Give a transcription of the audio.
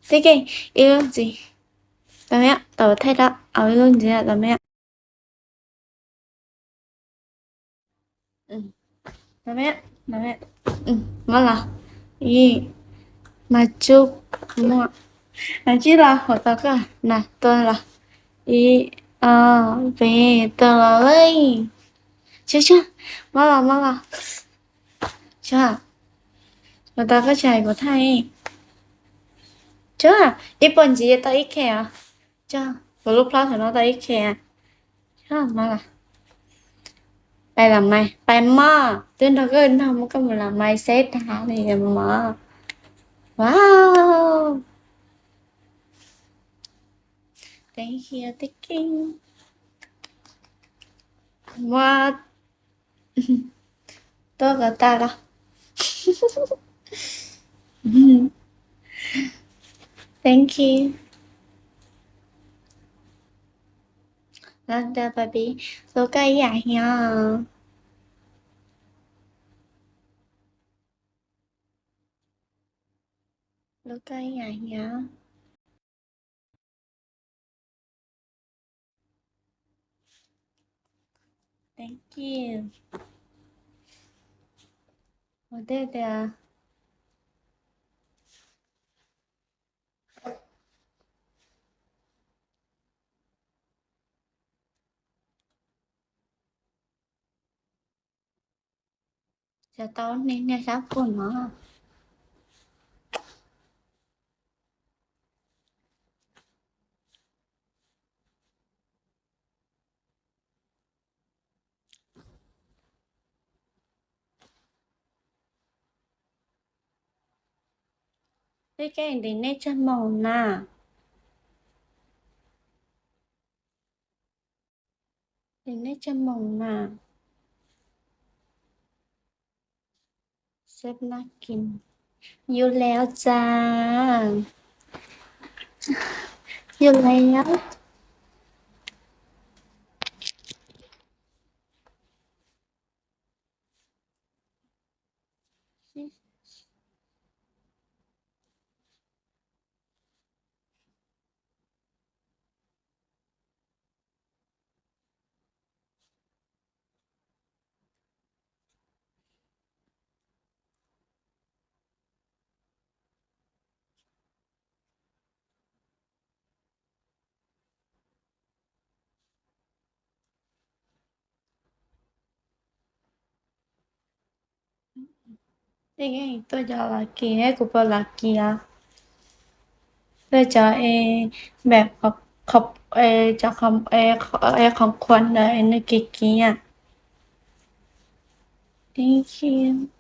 thế cái yêu gì tao mẹ tao thấy đó ở luôn gì à tao mẹ ừ tao mẹ ừ ngon là y mà chúc mua là chỉ là hồi tao cả nè tôi là y về tao là lấy chưa chưa ngon là chưa mà tao có chạy của thầy chưa ít bọn gì tao ít kẻ à chưa vào lúc đó thì nó tao ít kẻ chưa ngon là bài làm mày bài mò tên nó gần không có một làm mày xét hả thì mò wow thank you taking what tôi có ta đó thank you Linda baby tôi cái dài nha tôi cái dài nha thank you ở đây là cho tao nên nghe sáu của nó cái này nét chân màu nè nét chân màu nè xếpน่ากินอยู่แล้วจ้าอยู่แล้วcái tôi cho là kia của tôi là kia tôi choแบบขอบจะคำของควรเลยในกิกิอ่ะ thank you